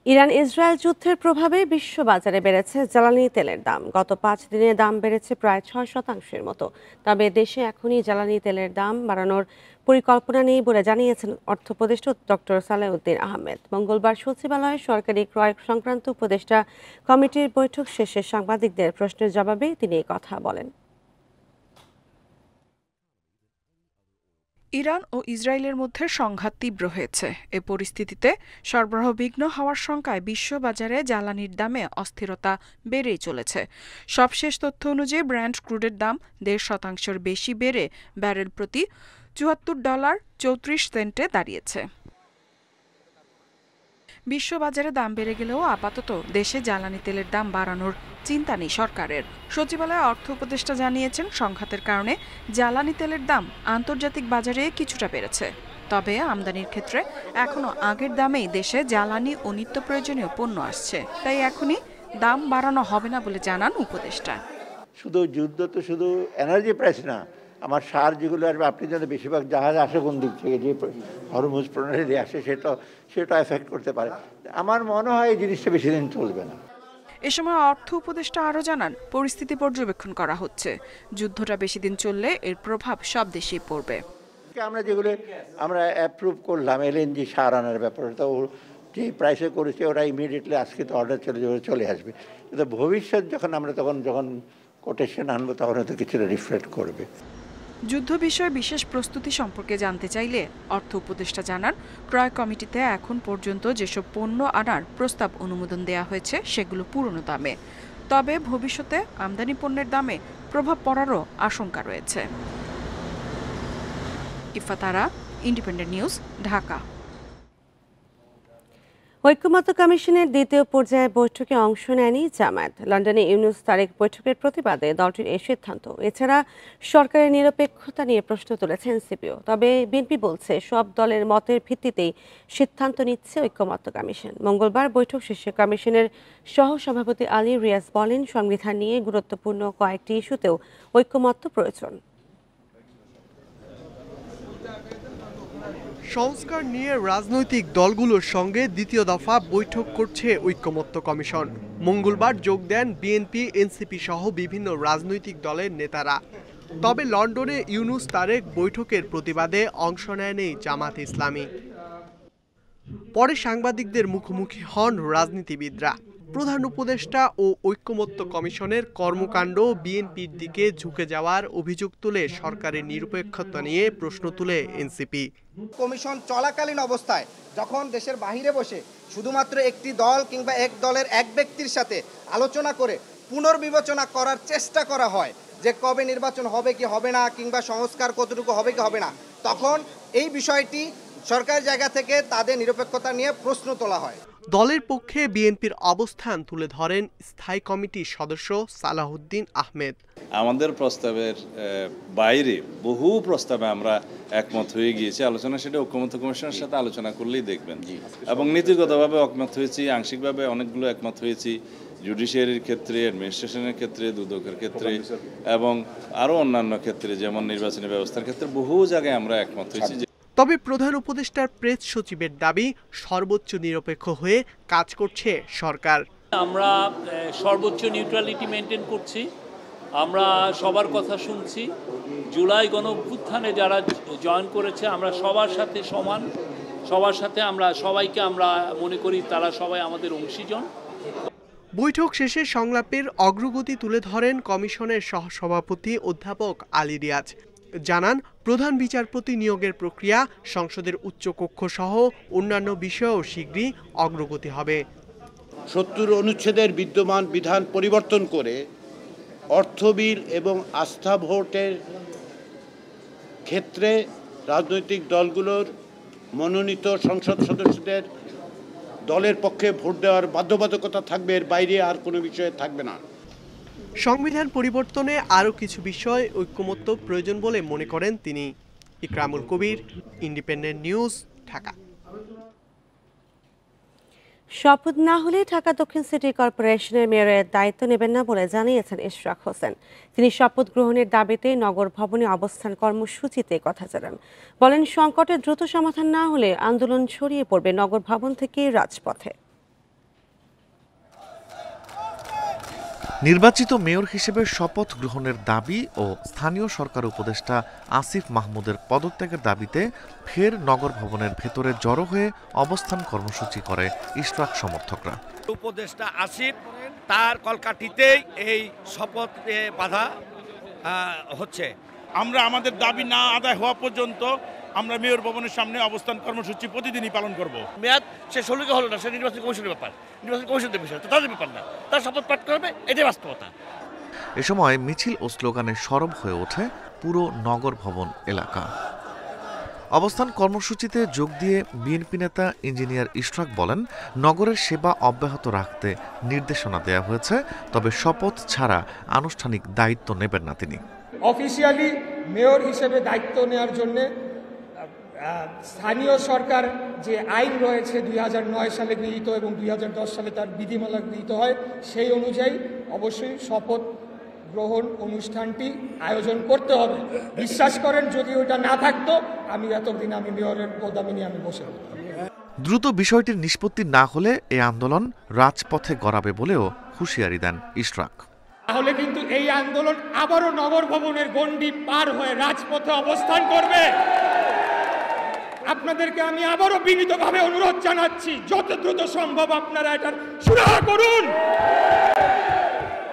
Iran Israel যুদ্ধের প্রভাবে বিশ্ববাজারে বেড়েছে জ্বালানি তেলের দাম। গত ৫ দিনে দাম বেড়েছে প্রায় ৬% মতো। তবে দেশে এখনই জ্বালানি তেলের দাম বাড়ানোর পরিকল্পনা নেই বলে জানিয়েছেন অর্থ উপদেষ্টা ডক্টর সালেউদ্দিন আহমেদ। মঙ্গলবার সচিবালয়ে সরকারি ক্রয় সংক্রান্ত উপদেষ্টা কমিটির বৈঠক শেষে সাংবাদিকদের প্রশ্নের জবাবে তিনি এই কথা বলেন। ইরান ও ইসরায়েলের মধ্যে সংঘাত তীব্র হয়েছে। এ পরিস্থিতিতে সরবরাহ বিঘ্ন হওয়ার শঙ্কায় বিশ্ববাজারে জ্বালানির দামে অস্থিরতা বেড়েই চলেছে। সবশেষ তথ্য অনুযায়ী ব্র্যান্ড ক্রুডের দাম ১.৫% বেশি বেড়ে ব্যারেল প্রতি $৭৪.৩৪ দাঁড়িয়েছে। বিশ্ববাজারে দাম বেড়ে গেলেও আপাতত দেশে জ্বালানি তেলের দাম বাড়ানোর চিন্তা নেই সরকারের। সচিবালয়ে অর্থ উপদেষ্টা জানিয়েছেন, সংঘাতের কারণে জ্বালানি তেলের দাম আন্তর্জাতিক বাজারে কিছুটা বেড়েছে। তবে আমদানির ক্ষেত্রে এখনো আগের দামেই দেশে জ্বালানি ও নিত্য প্রয়োজনীয় পণ্য আসছে। তাই এখনই দাম বাড়ানো হবে না বলে জানান উপদেষ্টা। শুধু যুদ্ধ তো শুধু এনার্জি প্রাইস না, আমার সার যেগুলো আসবে, আপনি জানেন বেশিরভাগ জাহাজ আসে কোন দিক থেকে, যে হরমুজ প্রণালী দিয়ে আসে, সেটা এফেক্ট করতে পারে। আমার মনে হয় এই জিনিসটা বেশি দিন চলবে না। এ সময় অর্থ উপদেষ্টা আরও জানান, পরিস্থিতি পর্যবেক্ষণ করা হচ্ছে। যুদ্ধটা বেশি দিন চললে এর প্রভাব সব দেশেই পড়বে। আমরা যেগুলো অ্যাপ্রুভ করলাম এলএনজি সার আনার ব্যাপারে, তো যে প্রাইসে করেছে ওরা ইমিডিয়েটলি আজকে তো অর্ডার চলে আসবে। কিন্তু ভবিষ্যৎ যখন কোটেশন আনবো তখন হয়তো কিছুটা রিফ্লেক্ট করবে। যুদ্ধ বিষয়ে বিশেষ প্রস্তুতি সম্পর্কে জানতে চাইলে অর্থ উপদেষ্টা জানান, ক্রয় কমিটিতে এখন পর্যন্ত যেসব পণ্য আনার প্রস্তাব অনুমোদন দেওয়া হয়েছে সেগুলো পুরনো দামে। তবে ভবিষ্যতে আমদানি পণ্যের দামে প্রভাব পড়ারও আশঙ্কা রয়েছে। ইফাত আরা, ইন্ডিপেন্ডেন্ট নিউজ, ঢাকা। ঐক্যমত্য কমিশনের দ্বিতীয় পর্যায়ে বৈঠকে অংশ নেয়নি জামায়াত। লন্ডনে ইউনূস তারেক বৈঠকের প্রতিবাদে দলটির এই সিদ্ধান্ত। এছাড়া সরকারের নিরপেক্ষতা নিয়ে প্রশ্ন তুলেছে এনসিপিও। তবে বিএনপি বলছে, সব দলের মতের ভিত্তিতেই সিদ্ধান্ত নিচ্ছে ঐক্যমত্য কমিশন। মঙ্গলবার বৈঠক শেষে কমিশনের সহসভাপতি আলী রিয়াজ বলেন, সংবিধান নিয়ে গুরুত্বপূর্ণ কয়েকটি ইস্যুতেও ঐক্যমত্য প্রয়োজন। সংস্কার নিয়ে রাজনৈতিক দলগুলোর সঙ্গে দ্বিতীয় দফা বৈঠক করছে ঐক্যমত্য কমিশন। মঙ্গলবার যোগ দেন বিএনপি, এনসিপি সহ বিভিন্ন রাজনৈতিক দলের নেতারা। তবে লন্ডনে ইউনূস তারেক বৈঠকের প্রতিবাদে অংশ নেয়নি জামাত ইসলামী। পরে সাংবাদিকদের মুখোমুখি হন রাজনীতিবিদরা। প্রধান উপদেষ্টা ও ঐক্যমত্য কমিশনের কর্মকাণ্ড বিএনপির দিকে ঝুঁকে যাওয়ার অভিযোগ তুলে সরকারের নিরপেক্ষতা নিয়ে প্রশ্ন তুলে এনসিপি। কমিশন চলাকালীন অবস্থায় যখন দেশের বাহিরে বসে শুধুমাত্র একটি দল কিংবা এক দলের এক ব্যক্তির সাথে আলোচনা করে পুনর্বিবেচনা করার চেষ্টা করা হয় যে কবে নির্বাচন হবে কি হবে না, কিংবা সংস্কার কতটুকু হবে কি হবে না, তখন এই বিষয়টি সরকারের জায়গা থেকে তাদের নিরপেক্ষতা নিয়ে প্রশ্ন তোলা হয়। দলের পক্ষে বিএনপির অবস্থান তুলে ধরেন স্থায়ী কমিটির সদস্য সালাহউদ্দিন আহমেদ। আমাদের প্রস্তাবের বাইরে বহু প্রস্তাবে আমরা একমত হয়ে গিয়েছি আলোচনা, সেটা ঐক্যমত্য কমিশনের সাথে আলোচনা করলেই দেখবেন। এবং নীতিগতভাবে একমত হয়েছি, আংশিকভাবে অনেকগুলো একমত হয়েছি, জুডিশিয়ারির ক্ষেত্রে, অ্যাডমিনিস্ট্রেশনের ক্ষেত্রে, দুদকের ক্ষেত্রে এবং আরও অন্যান্য ক্ষেত্রে, যেমন নির্বাচনী ব্যবস্থার ক্ষেত্রে বহু জায়গায় আমরা একমত হয়েছি। তবে প্রধান উপদেষ্টার প্রেস সচিবের দাবি, সর্বোচ্চ নিরপেক্ষ হয়ে কাজ করছে সরকার। আমরা সর্বোচ্চ নিউট্রালিটি মেনটেন করছি, আমরা সবার কথা শুনছি। জুলাই গণঅভ্যুত্থানে যারা জয়েন করেছে আমরা সবার সাথে সমান, সবার সাথে আমরা সবাইকে আমরা মনে করি তারা সবাই আমাদের অংশীজন। বৈঠক শেষে সংলাপের অগ্রগতি তুলে ধরেন কমিশনের সহসভাপতি অধ্যাপক আলী রিয়াজ। জানান, প্রধান বিচারপতি নিয়োগের প্রক্রিয়া, সংসদের উচ্চকক্ষ সহ অন্যান্য বিষয়েও শীঘ্রই অগ্রগতি হবে। ৭০ অনুচ্ছেদের বিদ্যমান বিধান পরিবর্তন করে অর্থ বিল এবং আস্থা ভোটের ক্ষেত্রে রাজনৈতিক দলগুলোর মনোনীত সংসদ সদস্যদের দলের পক্ষে ভোট দেওয়ার বাধ্যবাধকতা থাকবে, এর বাইরে আর কোনো বিষয়ে থাকবে না। সংবিধান পরিবর্তনে আরও কিছু বিষয় ঐক্যমত্য প্রয়োজন বলে মনে করেন তিনি। ইকরামুল কবির, ইন্ডিপেন্ডেন্ট নিউজ, ঢাকা। শপথ না হলে ঢাকা দক্ষিণ সিটি কর্পোরেশনের মেয়রের দায়িত্ব নেবেন না বলে জানিয়েছেন ইশরাক হোসেন। তিনি শপথ গ্রহণের দাবিতে নগর ভবনে অবস্থান কর্মসূচিতে কথা জানান। বলেন, সংকটের দ্রুত সমাধান না হলে আন্দোলন ছড়িয়ে পড়বে নগর ভবন থেকে রাজপথে। নির্বাচিত মেয়র হিসেবে শপথ গ্রহণের দাবি ও স্থানীয় সরকার উপদেষ্টা আসিফ মাহমুদের পদত্যাগের দাবিতে ফের নগর ভবনের ভেতরে জড়ো হয়ে অবস্থান কর্মসূচি করে ইশরাক সমর্থকরা। উপদেষ্টা আসিফ তার কলকাঠিতেই এই শপথ বাধা হচ্ছে। আমরা আমাদের দাবি না আদায় হওয়া পর্যন্ত আমরা মেয়র ভবনের সামনে অবস্থান কর্মসূচি প্রতিদিনই পালন করব। মেয়াদ শেষ হলো কি হলো না, সে নির্বাচন কমিশনের ব্যাপার, নির্বাচন কমিশনের বিষয়, তো তাদের ব্যাপার না, তার শপথ পাঠ করবে, এটাই বাস্তবতা। এ সময় মিছিল ও স্লোগানে সরব হয়ে ওঠে পুরো নগর ভবন এলাকা। অবস্থান কর্মসূচিতে যোগ দিয়ে বিএনপি নেতা ইঞ্জিনিয়ার ইশরাক বলেন, নগরের সেবা অব্যাহত রাখতে নির্দেশনা দেওয়া হয়েছে, তবে শপথ ছাড়া আনুষ্ঠানিক দায়িত্ব নেবেন না তিনি। অফিসিয়ালি মেয়র হিসেবে দায়িত্ব নেওয়ার জন্য স্থানীয় সরকার যে আইন রয়েছে 2009 সালে গৃহীত এবং 2010 সালে তার বিধিমালা গৃহীত হয়, সেই অনুযায়ী অবশ্যই শপথ গ্রহণ অনুষ্ঠানটি আয়োজন করতে হবে। বিশ্বাস করেন, যদি ওটা না থাকতো আমি এতদিন মেয়রের পদামি নিয়ে বসে থাকতাম। দ্রুত বিষয়টির নিষ্পত্তি না হলে এই আন্দোলন রাজপথে গড়াবে বলেও হুঁশিয়ারি দেন ইশরাক। তাহলে কিন্তু এই আন্দোলন আবারও নগর ভবনের গণ্ডি পার হয়ে রাজপথে অবস্থান করবে। আপনাদেরকে আমি আবারও বিনীতভাবে অনুরোধ জানাচ্ছি, যত দ্রুত সম্ভব আপনারা এটার সুরাহা করুন।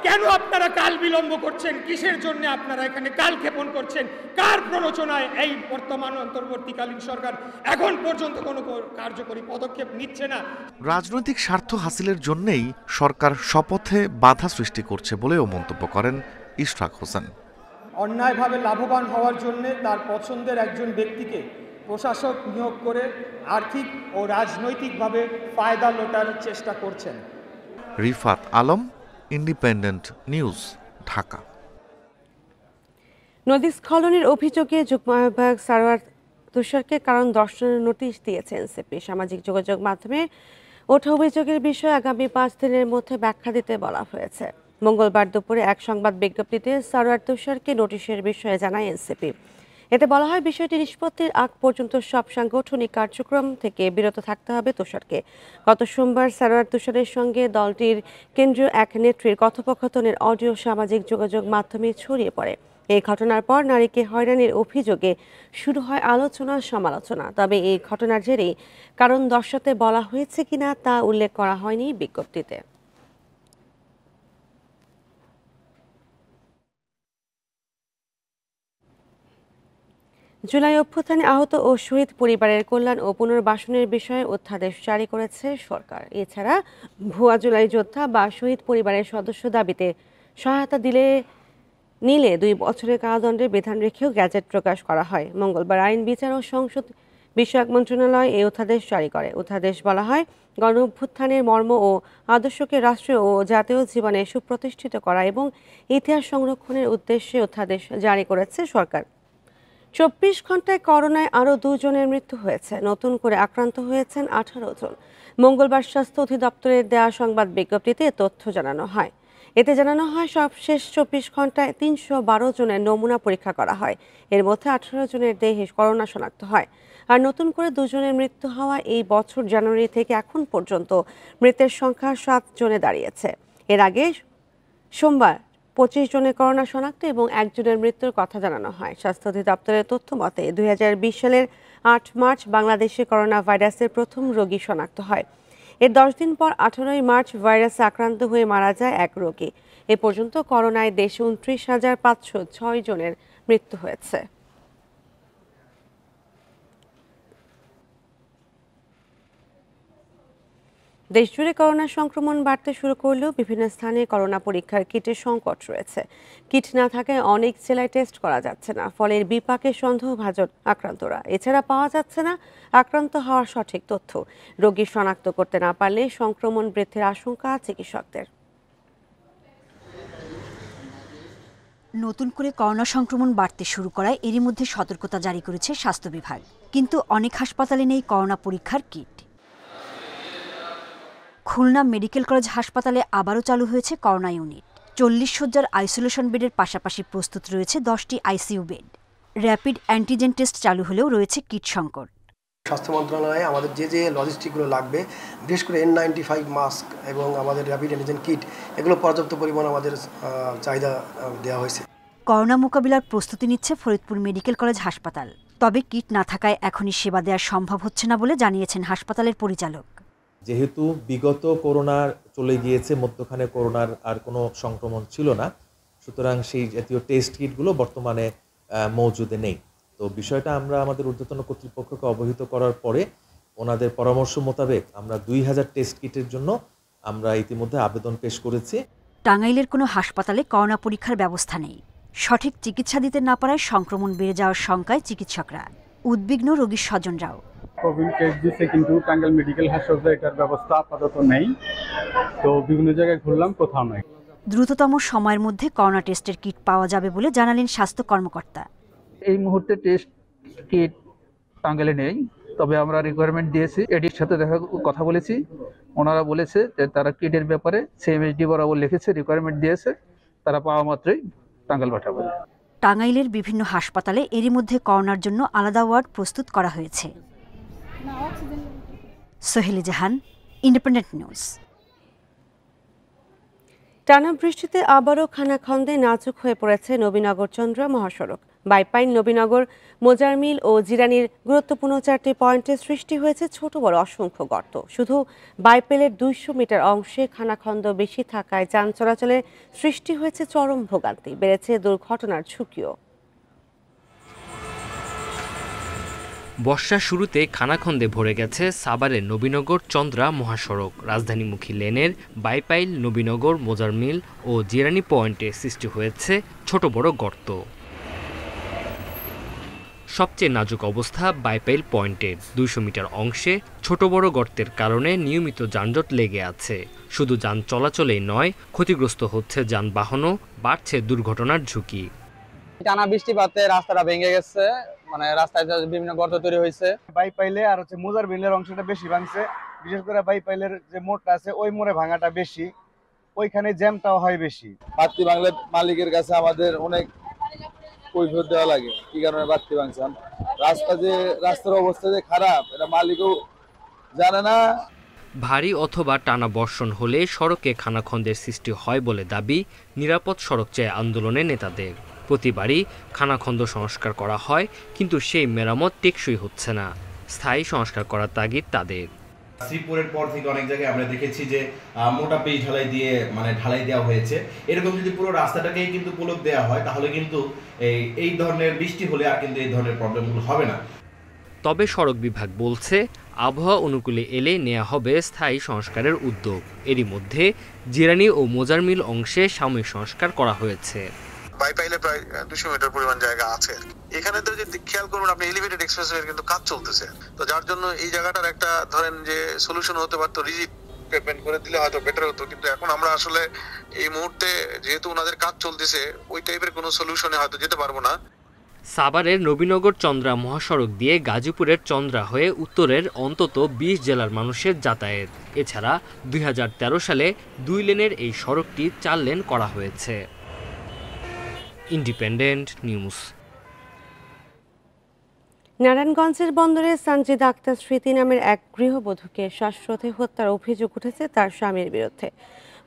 কেন আপনারা কাল বিলম্ব করছেন? কিসের জন্য আপনারা এখানে কাল ক্ষেপণ করছেন? কার প্ররোচনায় এই বর্তমান অন্তর্বর্তীকালীন সরকার এখন পর্যন্ত কোনো কার্যকরী পদক্ষেপ নিচ্ছে না? রাজনৈতিক স্বার্থ হাসিলের জন্যই সরকার শপথে বাধা সৃষ্টি করছে বলেও মন্তব্য করেন ইশরাক হোসেন। অন্যায়ভাবে লাভবান হওয়ার জন্য তার পছন্দের একজন ব্যক্তিকে প্রশাসক নিয়োগ করে আর্থিক ও রাজনৈতিকভাবে ফায়দা লোটার চেষ্টা করছেন। Rifat Alam, independent news, Dhaka. নদী স্খলনের অভিযোগে যুগ্ম আহ্বায়ক সারোয়ার তুষারকে কারণ দর্শনের নোটিশ দিয়েছে এনসিপি। সামাজিক যোগাযোগ মাধ্যমে ওঠা অভিযোগের বিষয়ে আগামী 5 দিনের মধ্যে ব্যাখ্যা দিতে বলা হয়েছে। মঙ্গলবার দুপুরে এক সংবাদ বিজ্ঞপ্তিতে সারোয়ার তুষারকে নোটিশের বিষয়ে জানায় এনসিপি। এতে বলা হয়, বিষয়টি নিষ্পত্তির আগ পর্যন্ত সব সাংগঠনিক কার্যক্রম থেকে বিরত থাকতে হবে তুষারকে। গত সোমবার সারোয়ার তুষারের সঙ্গে দলটির কেন্দ্রীয় এক নেত্রীর কথোপকথনের অডিও সামাজিক যোগাযোগ মাধ্যমে ছড়িয়ে পড়ে। এই ঘটনার পর নারীকে হয়রানির অভিযোগে শুরু হয় আলোচনা সমালোচনা। তবে এই ঘটনার জেরেই কারণ দর্শাতে বলা হয়েছে কিনা তা উল্লেখ করা হয়নি বিজ্ঞপ্তিতে। জুলাই অভ্যুত্থানে আহত ও শহীদ পরিবারের কল্যাণ ও পুনর্বাসনের বিষয়ে অধ্যাদেশ জারি করেছে সরকার। এছাড়া ভুয়া জুলাই যোদ্ধা বা শহীদ পরিবারের সদস্য দাবিতে সহায়তা নিলে 2 বছরের কারাদণ্ডের বিধান রেখেও গ্যাজেট প্রকাশ করা হয়। মঙ্গলবার আইন বিচার ও সংসদ বিষয়ক মন্ত্রণালয় এই অধ্যাদেশ জারি করে। অধ্যাদেশ বলা হয়, গণ অভ্যুত্থানের মর্ম ও আদর্শকে রাষ্ট্রীয় ও জাতীয় জীবনে সুপ্রতিষ্ঠিত করা এবং ইতিহাস সংরক্ষণের উদ্দেশ্যে অধ্যাদেশ জারি করেছে সরকার। 24 ঘন্টায় করোনায় আরও 2 জনের মৃত্যু হয়েছে। নতুন করে আক্রান্ত হয়েছেন 18 জন। মঙ্গলবার স্বাস্থ্য অধিদপ্তরের দেওয়া সংবাদ বিজ্ঞপ্তিতে তথ্য জানানো হয়। এতে জানানো হয়, সবশেষ 24 ঘন্টায় 312 জনের নমুনা পরীক্ষা করা হয়। এর মধ্যে 18 জনের দেহে করোনা শনাক্ত হয়। আর নতুন করে 2 জনের মৃত্যু হওয়া এই বছর জানুয়ারি থেকে এখন পর্যন্ত মৃতের সংখ্যা 7 জনে দাঁড়িয়েছে। এর আগে সোমবার 25 জনের করোনা শনাক্ত এবং 1 জনের মৃত্যুর কথা জানানো হয়। স্বাস্থ্য অধিদপ্তরের তথ্য মতে 2020 সালের 8 মার্চ বাংলাদেশে করোনা ভাইরাসের প্রথম রোগী শনাক্ত হয়। এর 10 দিন পর 18 মার্চ ভাইরাসে আক্রান্ত হয়ে মারা যায় 1 রোগী। এ পর্যন্ত করোনায় দেশে 29,506 জনের মৃত্যু হয়েছে। দেশজুড়ে করোনা সংক্রমণ বাড়তে শুরু করলেও বিভিন্ন স্থানে করোনা পরীক্ষার কিটের সংকট রয়েছে। কিট না থাকায় অনেক জেলায় টেস্ট করা যাচ্ছে না, ফলে বিপাকে সন্দেহভাজন আক্রান্তরা। এছাড়া পাওয়া যাচ্ছে না আক্রান্ত হওয়ার সঠিক তথ্য। রোগী শনাক্ত করতে না পারলে সংক্রমণ বৃদ্ধির আশঙ্কা চিকিৎসকদের। নতুন করে করোনা সংক্রমণ বাড়তে শুরু করায় এরই মধ্যে সতর্কতা জারি করেছে স্বাস্থ্য বিভাগ। কিন্তু অনেক হাসপাতালে নেই করোনা পরীক্ষার কিট। খুলনা মেডিকেল কলেজ হাসপাতালে আবারও চালু হয়েছে করোনা ইউনিট। 40 শয্যার আইসোলেশন বেডের পাশাপাশি প্রস্তুত রয়েছে 10টি ICU bed. Rapid antigen test চালু হলেও রয়েছে কিট সংকট। স্বাস্থ্য মন্ত্রণালয়ে আমাদের যে লজিস্টিকগুলো লাগবে, বিশেষ করে N95 মাস্ক এবং আমাদের র্যাপিড অ্যান্টিজেন কিট, এগুলো পর্যাপ্ত পরিমাণ আমাদের চাহিদা দেওয়া হয়েছে। করোনা মোকাবিলার প্রস্তুতি নিচ্ছে ফরিদপুর মেডিকেল কলেজ হাসপাতাল। তবে কিট না থাকায় এখনই সেবা দেওয়া সম্ভব হচ্ছে না বলে জানিয়েছেন হাসপাতালের পরিচালক। যেহেতু বিগত করোনার চলে গিয়েছে, মধ্যখানে করোনার আর কোনো সংক্রমণ ছিল না, সুতরাং সেই জাতীয় টেস্ট কিটগুলো বর্তমানে মজুদে নেই। তো বিষয়টা আমরা আমাদের ঊর্ধ্বতন কর্তৃপক্ষকে অবহিত করার পরে ওনাদের পরামর্শ মোতাবেক আমরা 2000 টেস্ট কিটের জন্য আমরা ইতিমধ্যে আবেদন পেশ করেছি। টাঙ্গাইলের কোনো হাসপাতালে করোনা পরীক্ষার ব্যবস্থা নেই। সঠিক চিকিৎসা দিতে না পারায় সংক্রমণ বেড়ে যাওয়ার শঙ্কায় চিকিৎসকরা। উদ্বিগ্ন রোগীর স্বজনরাও। কোভিড কেস দিচ্ছে, কিন্তু টাঙ্গাইল মেডিকেল হাসপাতালে এটার ব্যবস্থা আপাতত নেই। তো বিভিন্ন জায়গায় ঘুরলাম, কোথাও নেই। দ্রুততম সময়ের মধ্যে করোনা টেস্টের কিট পাওয়া যাবে বলে জানালেন স্বাস্থ্য কর্মকর্তা। এই মুহূর্তে টেস্ট কিট টাঙ্গাইলে নেই, তবে আমরা রিকোয়ারমেন্ট দিয়েছি, এডির সাথে কথা বলেছি। ওনারা বলেছে যে তারা কিটের ব্যাপারে সিএমএইচডি বরাবর লিখেছে, রিকোয়ারমেন্ট দিয়েছে, তারা পাওয়া মাত্রই টাঙ্গাইল পাঠাবে। টাঙ্গাইলের বিভিন্ন হাসপাতালে এরই মধ্যে করোনার জন্য আলাদা ওয়ার্ড প্রস্তুত করা হয়েছে। সোহেলি জাহান, ইন্ডিপেন্ডেন্ট নিউজ। টানা বৃষ্টিতে আবারও খানাখন্দে নাজুক হয়ে পড়েছে নবীনগর চন্দ্রা মহাসড়ক। বাইপাইন, নবীনগর, মোজারমিল ও জিরানির গুরুত্বপূর্ণ 4টি পয়েন্টে সৃষ্টি হয়েছে ছোট বড় অসংখ্য গর্ত। শুধু বাইপেলের 200 মিটার অংশে খানাখন্দ বেশি থাকায় যান চলাচলে সৃষ্টি হয়েছে চরম ভোগান্তি, বেড়েছে দুর্ঘটনার ঝুঁকিও। বর্ষার শুরুতে খানাখন্দে ভরে গেছে সাভারের নবীনগর চন্দ্রা মহাসড়ক। রাজধানীমুখী লেনের বাইপাইল, নবীনগর, মোজারমিল ও জিরানি পয়েন্টে সৃষ্টি হয়েছে ছোট বড় গর্ত। সবচেয়ে নাজুক অবস্থা বাইপাইল পয়েন্টের 200 মিটার অংশে ছোট বড় গর্তের কারণে নিয়মিত যানজট লেগে আছে। শুধু যান চলাচলেই নয়, ক্ষতিগ্রস্ত হচ্ছে যানবাহনও, বাড়ছে দুর্ঘটনার ঝুঁকি। টানা বৃষ্টিপাতে রাস্তাটা ভেঙে গেছে, মানে রাস্তায় বিভিন্ন গর্ত তৈরি হয়েছে। বাইপাইলে আর মোজারমিলের অংশটা বেশি ভাঙছে, বিশেষ করে বাইপাইলের যে মোড়টা আছে ওই মোড়ে ভাঙাটা বেশি, ওইখানে জ্যামটাও হয় বেশি। বাড়তি ভাঙলে মালিকের কাছে আমাদের অনেক কৈফিয়ত দেওয়া লাগে, কি কারণে বাড়তি ভাঙছে। রাস্তার অবস্থা যে খারাপ, এটা মালিকও জানে না। ভারী অথবা টানা বর্ষণ হলে সড়কে খানাখন্দের সৃষ্টি হয় বলে দাবি। নিরাপদ সড়ক চায় আন্দোলনের নেতাদের। প্রতিবারই খানাখন্দ সংস্কার করা হয়, কিন্তু সেই মেরামত টেকসই হচ্ছে না। স্থায়ী সংস্কার করার তাগিদ তাদের। শ্রীপুরের পর থেকে অনেক জায়গায় আমরা দেখেছি যে মোটা পিচ ঢালাই দেওয়া হয়েছে। এরকম যদি পুরো রাস্তাটাকেই কিন্তু পুলক দেওয়া হয়, তাহলে কিন্তু এই ধরনের বৃষ্টি হলে আর কিন্তু এই ধরনের প্রবলেমগুলো হবে না। তবে সড়ক বিভাগ বলছে, আবহাওয়া অনুকূলে এলে নেওয়া হবে স্থায়ী সংস্কারের উদ্যোগ। এরই মধ্যে জিরানি ও মোজারমিল অংশে সাময়িক সংস্কার করা হয়েছে। বাইপাইলে প্রায় 200 মিটার পরিমাণ জায়গা আছে। এখানে তো যদি খেয়াল করুন আপনি, এলিভেটেড এক্সপ্রেসওয়ের কিন্তু কাজ চলতেছে, তো যার জন্য এই জায়গাটার একটা ধরেন যে সলিউশন হতে পারতো, রিজিড পেমেন্ট করে দিলে হয়তো বেটার হতো। কিন্তু এখন আমরা আসলে এই মুহূর্তে যেহেতু ওনাদের কাজ চলতেছে, ওই টাইপের কোনো সলিউশনে হয়তো যেতে পারবো না। সাভারের নবীনগর চন্দ্রা মহাসড়ক দিয়ে গাজীপুরের চন্দ্রা হয়ে উত্তরের অন্তত 20 জেলার মানুষের যাতায়াত। এছাড়া 2013 সালে 2 লেনের এই সড়কটি 4 লেন করা হয়েছে। Independent news. নারায়ণগঞ্জের বন্দরে সানজিদা আক্তার স্মৃতি নামের এক গৃহবধূকে শ্বাসরোধে হত্যার অভিযোগ উঠেছে তার স্বামীর বিরুদ্ধে।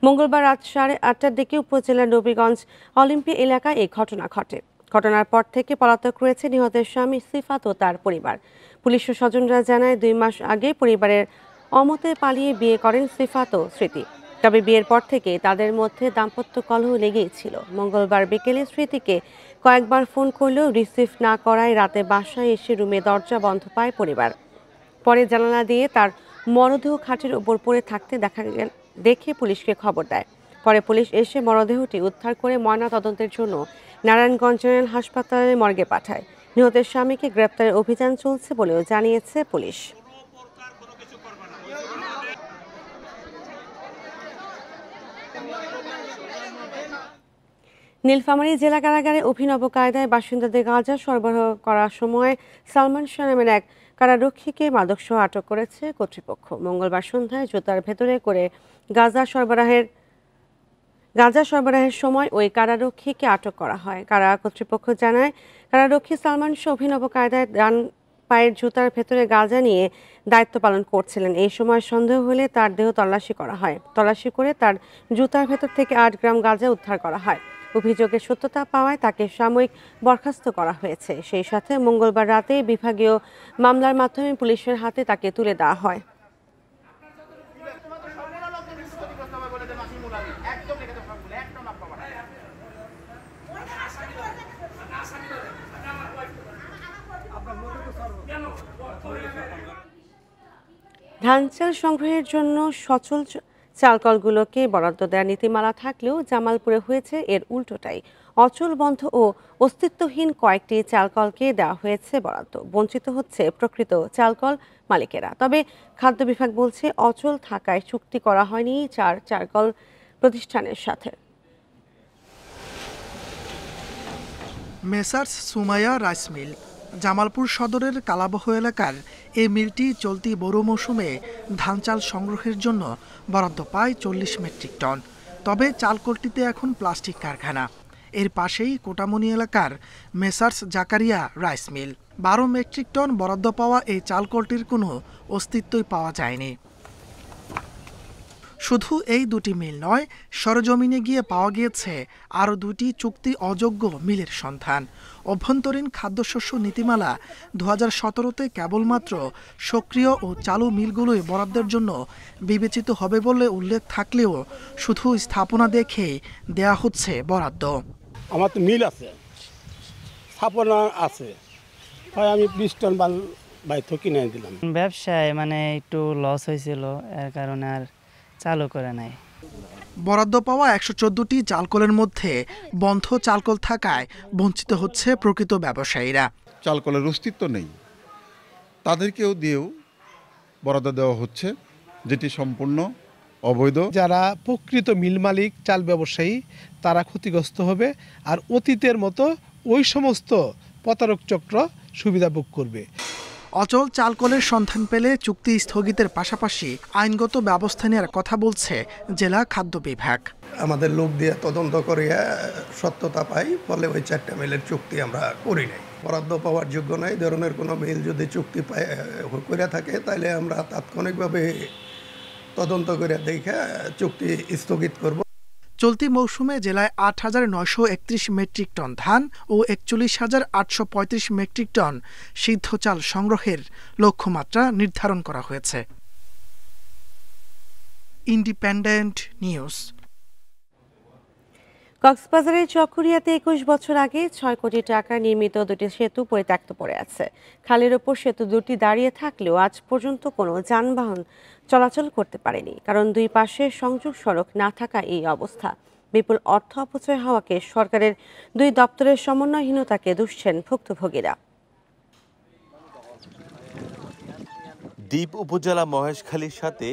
মঙ্গলবার রাত 8:30টার দিকে উপজেলার নবীগঞ্জ অলিম্পিয়া এলাকায় এই ঘটনা ঘটে। ঘটনার পর থেকে পলাতক রয়েছে নিহতের স্বামী সিফাত ও তার পরিবার। পুলিশ ও স্বজনরা জানায় 2 মাস আগে পরিবারের অমতে পালিয়ে বিয়ে করেন সিফাত ও স্মৃতি। তবে বিয়ের পর থেকে তাদের মধ্যে দাম্পত্য কলহ লেগেই ছিল। মঙ্গলবার বিকেলে স্মৃতিকে কয়েকবার ফোন করলেও রিসিভ না করায় রাতে বাসায় এসে রুমে দরজা বন্ধ পায় পরিবার। পরে জানালা দিয়ে তার মরদেহ খাটের উপর পড়ে থাকতে দেখে পুলিশকে খবর দেয়। পরে পুলিশ এসে মরদেহটি উদ্ধার করে ময়না তদন্তের জন্য নারায়ণগঞ্জ জেনারেল হাসপাতালের মর্গে পাঠায়। নিহতের স্বামীকে গ্রেপ্তারের অভিযান চলছে বলেও জানিয়েছে পুলিশ। নীলফামারী জেলা কারাগারে অভিনব কায়দায় বাসিন্দাদের গাঁজা সরবরাহ করার সময় সালমান শাহ নামের এক কারারক্ষীকে মাদকসহ আটক করেছে কর্তৃপক্ষ। মঙ্গলবার সন্ধ্যায় জুতার ভেতরে করে গাঁজা সরবরাহের সময় ওই কারারক্ষীকে আটক করা হয়। কারা কর্তৃপক্ষ জানায়, কারারক্ষী সালমান শাহ অভিনব কায়দায় পায়ের জুতার ভেতরে গাঁজা নিয়ে দায়িত্ব পালন করছিলেন। এই সময় সন্দেহ হলে তার দেহ তল্লাশি করা হয়। তল্লাশি করে তার জুতার ভেতর থেকে 8 গ্রাম গাঁজা উদ্ধার করা হয়। অভিযোগের সত্যতা পাওয়ায় তাকে সাময়িক বরখাস্ত করা হয়েছে। সেই সাথে মঙ্গলবার রাতে বিভাগীয় মামলার মাধ্যমে পুলিশের হাতে তাকে তুলে দেওয়া হয়। ধান চাল সংগ্রহের জন্য সচল চালকলগুলোকে বরাদ্দ দেওয়ার নীতিমালা থাকলেও জামালপুরে হয়েছে এর উল্টোটাই। অচল বন্ধ ও অস্তিত্বহীন কয়েকটি চালকলকে দেওয়া হয়েছে বরাদ্দ। বঞ্চিত হচ্ছে প্রকৃত চালকল মালিকেরা। তবে খাদ্য বিভাগ বলছে অচল থাকায় চুক্তি করা হয়নি চালকল প্রতিষ্ঠানের সাথে। Messrs Sumaiya rice mill Jamalpur সদরের কালাবহ এলাকার এই মিলটি চলতি বোরো মৌসুমে ধান চাল সংগ্রহের জন্য বরাদ্দ পায় 40 মেট্রিক টন। তবে চালকলটিতে এখন প্লাস্টিক কারখানা। এর পাশেই কোটামনি এলাকার Messrs Zakaria rice mill. 12 metric ton বরাদ্দ পাওয়া এই চালকলটির কোনো অস্তিত্বই পাওয়া যায়নি। শুধু এই দুটি মিল নয়, সরজমিনে গিয়ে পাওয়া গিয়েছে আরও 2টি চুক্তি অযোগ্য মিলের সন্ধান। অভ্যন্তরীণ খাদ্যশস্য নীতিমালা 2017-তে কেবলমাত্র সক্রিয় ও চালু মিলগুলোই বরাদ্দের জন্য বিবেচিত হবে বলে উল্লেখ থাকলেও শুধু স্থাপনা দেখেই দেয়া হচ্ছে বরাদ্দ। আমার তো মিল আছে, স্থাপনা আছে, হয় আমি 20 টন বাইরে কিনে দিলাম। ব্যবসায় একটু লস হয়েছিল, এর কারণে আর চালু করে নাই। বরাদ্দ পাওয়া 114টি চালকলের মধ্যে বন্ধ চালকল থাকায় বঞ্চিত হচ্ছে প্রকৃত ব্যবসায়ীরা। চালকলের অস্তিত্ব নেই, তাদেরকেও দিয়েও বরাদ্দ দেওয়া হচ্ছে, যেটি সম্পূর্ণ অবৈধ। যারা প্রকৃত মিল মালিক চাল ব্যবসায়ী তারা ক্ষতিগ্রস্ত হবে, আর অতীতের মতো ওই সমস্ত প্রতারক চক্র সুবিধা ভোগ করবে। অচল চালকলের সন্ধান পেলে চুক্তি স্থগিতের পাশাপাশি আইনগত ব্যবস্থা নেওয়ার কথা বলছে জেলা খাদ্য বিভাগ। আমাদের লোক দিয়ে তদন্ত করিয়া সত্যতা পাই, ফলে ওই 4টা মিলের চুক্তি আমরা করি নাই। বরাদ্দ পাওয়ার যোগ্য নাই ধরনের কোনো মিল যদি চুক্তি করে থাকে তাহলে আমরা তাৎক্ষণিকভাবে তদন্ত করে দেখে চুক্তি স্থগিত করব। চলতি মৌসুমে জেলায় 8,931 মেট্রিক টন ধান ও 41,835 মেট্রিক টন সিদ্ধ চাল সংগ্রহের লক্ষ্যমাত্রা নির্ধারণ করা হয়েছে। Independent news. কক্সবাজারের চকরিয়াতে 21 বছর আগে 6 কোটি টাকা নির্মিত দুটি সেতু পরিত্যক্ত পড়ে আছে। খালের ওপর সেতু দুটি দাঁড়িয়ে থাকলেও আজ পর্যন্ত কোনো যানবাহন চলাচল করতে পারেনি, কারণ দুই পাশে সংযোগ সড়ক না থাকা এই অবস্থা। বিপুল অর্থ অপচয় হওয়াকে সরকারের দুই দপ্তরের সমন্বয়হীনতাকে দুষছেন ভুক্তভোগীরা। দ্বীপ উপজেলা মহেশখালীর সাথে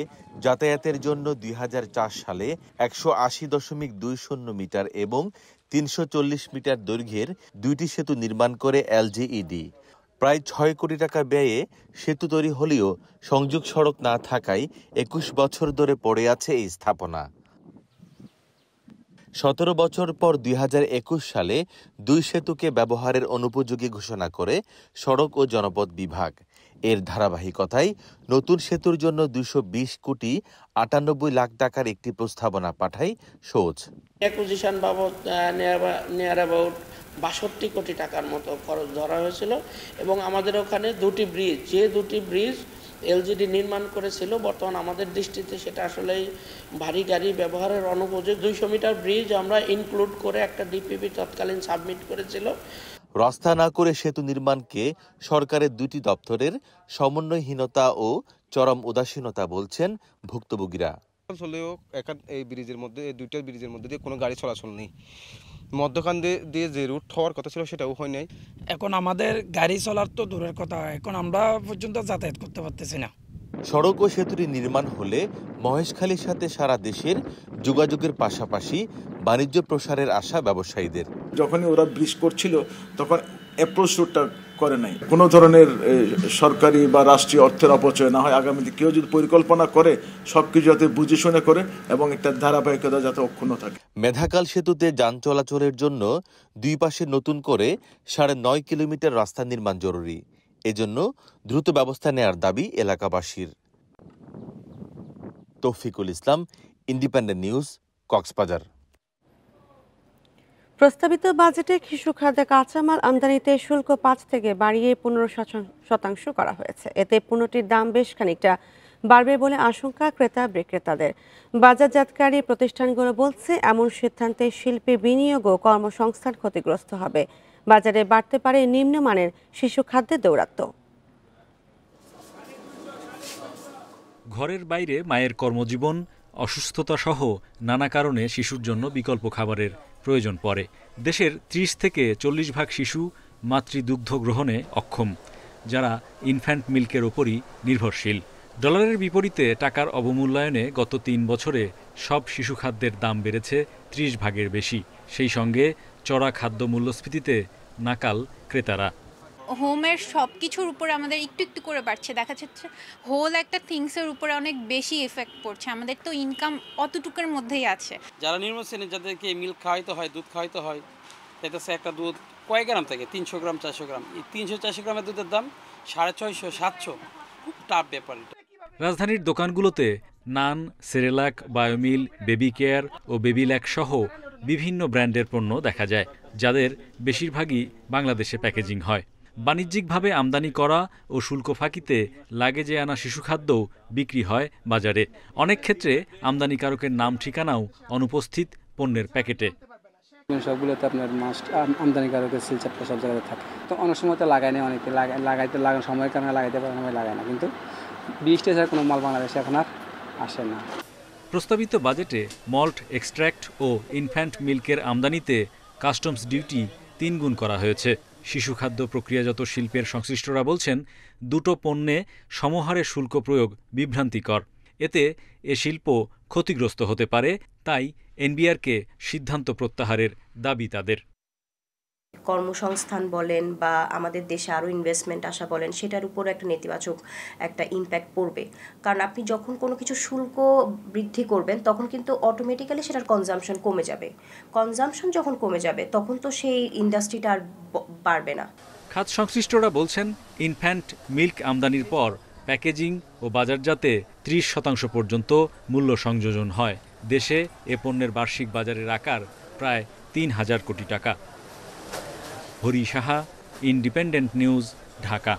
যাতায়াতের জন্য 2004 সালে 180.20 মিটার এবং 340 মিটার দৈর্ঘ্যের দুইটি সেতু নির্মাণ করে এলজিইডি। প্রায় 6 কোটি টাকা ব্যয়ে সেতু তৈরি হলেও সংযোগ সড়ক না থাকায় 21 বছর ধরে পড়ে আছে এই স্থাপনা। 17 বছর পর 2021 সালে দুই সেতুকে ব্যবহারের অনুপযোগী ঘোষণা করে সড়ক ও জনপথ বিভাগ। এর ধারাবাহিকতায় নতুন সেতুর জন্য 220 কোটি 98 লাখ টাকার একটি প্রস্তাবনা পাঠায় সোজ। অ্যাকুইজিশন বাবদ নিয়ার অ্যাবাউট 62 কোটি টাকার মতো খরচ ধরা হয়েছিল এবং আমাদের ওখানে দুটি ব্রিজ এলজিডি নির্মাণ করেছিল। বর্তমান আমাদের দৃষ্টিতে সেটা আসলেই ভারী গাড়ি ব্যবহারের অনুপযোগী। 200 মিটার ব্রিজ আমরা ইনক্লুড করে একটা ডিপিপি তৎকালীন সাবমিট করেছিল। রাস্তা না করে সেতু নির্মাণকে সরকারের দুটি দপ্তরের সমন্বয়হীনতা ও চরম উদাসীনতা বলছেন ভুক্তভোগীরা। আসলেও এই ব্রিজের মধ্যে, এই দুইটা ব্রিজের মধ্যে দিয়ে কোনো গাড়ি চলাচল নেই। মধ্যখান দিয়ে যে রুট হওয়ার কথা ছিল সেটাও হয় নাই। এখন আমাদের গাড়ি চলার তো দূরের কথা, এখন আমরা পর্যন্ত যাতায়াত করতে পারতেছি না। সড়ক ও সেতুটি নির্মাণ হলে মহেশখালীর সাথে সারা দেশের যোগাযোগের পাশাপাশি বাণিজ্য প্রসারের আশা ব্যবসায়ীদের। যখনই ওরা ব্রিজ করছিল তখন অ্যাপ্রোচ রুটটা করে নাই। কোনো ধরনের সরকারি বা রাষ্ট্রীয় অর্থের অপচয় না হয়, আগামীতে কেউ যদি পরিকল্পনা করে সবকিছু যাতে বুঝে শুনে করে এবং একটা ধারাবাহিকতা যাতে অক্ষুণ্ণ থাকে। মেধাকাল সেতুতে যান চলাচলের জন্য দুই পাশে নতুন করে 9.5 কিলোমিটার রাস্তা নির্মাণ জরুরি। এজন্য দ্রুত ব্যবস্থা নেয়ার দাবি এলাকাবাসীর। তৌফিকুল ইসলাম, ইন্ডিপেন্ডেন্ট নিউজ, কক্সবাজার। প্রস্তাবিত বাজেটে শিশু খাদ্যে কাঁচামাল আমদানিতে শুল্ক ৫ থেকে বাড়িয়ে ১৫% করা হয়েছে। এতে পণ্যটির দাম বেশ খানিকটা বাড়বে বলে আশঙ্কা ক্রেতা বিক্রেতাদের। বাজারজাতকারী প্রতিষ্ঠানগুলো বলছে, এমন সিদ্ধান্তে শিল্পে বিনিয়োগ ও কর্মসংস্থান ক্ষতিগ্রস্ত হবে। বাজারে বাড়তে পারে নিম্নমানের শিশু খাদ্যের দৌরাত্ম্য। ঘরের বাইরে মায়ের কর্মজীবন, অসুস্থতা সহ নানা কারণে শিশুর জন্য বিকল্প খাবারের প্রয়োজন পড়ে। দেশের ৩০ থেকে ৪০% শিশু মাতৃদুগ্ধ গ্রহণে অক্ষম, যারা ইনফ্যান্ট মিল্কের ওপরই নির্ভরশীল। ডলারের বিপরীতে টাকার অবমূল্যায়নে গত ৩ বছরে সব শিশু খাদ্যের দাম বেড়েছে ৩০% বেশি। সেই সঙ্গে চড়া খাদ্য মূল্যস্ফীতিতে নাকাল ক্রেতারা। হোমের সব কিছুর উপরে আমাদের একটু একটু করে বাড়ছে, দেখা যাচ্ছে হোল একটা থিংসের উপরে অনেক বেশি এফেক্ট পড়ছে। আমাদের তো ইনকাম অতটুকুর মধ্যেই আছে। যারা নিম্ন শ্রেণীর, যাদেরকে মিল্ক খাওয়াইতে হয়, দুধ খাওয়াইতে হয়, তাইতেছে একটা দুধ কয়েক গ্রাম থাকে, ৩০০ গ্রাম ৪০০ গ্রাম। এই ৩০০-৪০০ গ্রামের দুধের দাম ৬৫০-৭০০, খুব টাফ ব্যাপার। রাজধানীর দোকানগুলোতে নান, সেরেলাক, বায়োমিল, বেবি কেয়ার ও বেবিল্যাক সহ বিভিন্ন ব্র্যান্ডের পণ্য দেখা যায়, যাদের বেশিরভাগই বাংলাদেশে প্যাকেজিং হয়। বাণিজ্যিকভাবে আমদানি করা ও শুল্ক ফাঁকিতে লাগেজে আনা শিশু খাদ্যও বিক্রি হয় বাজারে। অনেক ক্ষেত্রে আমদানিকারকের নাম ঠিকানাও অনুপস্থিত পণ্যের প্যাকেটে। সবগুলোতে আপনার মাস্ট আমদানিকারকের সিলচারটা সব জায়গায় থাকে, তো অনেক সময় তো লাগায় না, অনেকে লাগানোর সময়ের কারণে লাগাইতে পারে, সময় লাগায় না, কিন্তু 20টা কোনো মাল বাংলাদেশে এখন আর আসে না। প্রস্তাবিত বাজেটে মল্ট এক্সট্র্যাক্ট ও ইনফ্যান্ট মিল্কের আমদানিতে কাস্টমস ডিউটি 3 গুণ করা হয়েছে। শিশু খাদ্য প্রক্রিয়াজাত শিল্পের সংশ্লিষ্টরা বলছেন, দুটো পণ্যে সমহারে শুল্ক প্রয়োগ বিভ্রান্তিকর। এতে এ শিল্প ক্ষতিগ্রস্ত হতে পারে, তাই এনবিআরকে সিদ্ধান্ত প্রত্যাহারের দাবি তাদের। কর্মসংস্থান বলেন বা আমাদের দেশে আরও ইনভেস্টমেন্ট আসা বলেন, সেটার উপর একটা নেতিবাচক একটা ইম্প্যাক্ট পড়বে। কারণ আপনি যখন কোনো কিছু শুল্ক বৃদ্ধি করবেন, তখন কিন্তু অটোমেটিক্যালি সেটার কনজাম্পশন কমে যাবে। কনজাম্পশন যখন কমে যাবে, তখন তো সেই ইন্ডাস্ট্রিটা আর বাড়বে না। খাত সংশ্লিষ্টরা বলছেন, ইনফ্যান্ট মিল্ক আমদানির পর প্যাকেজিং ও বাজারজাতে 30% পর্যন্ত মূল্য সংযোজন হয়। দেশে এ পণ্যের বার্ষিক বাজারের আকার প্রায় ৩,০০০ কোটি টাকা। Hari Saha, independent news, Dhaka.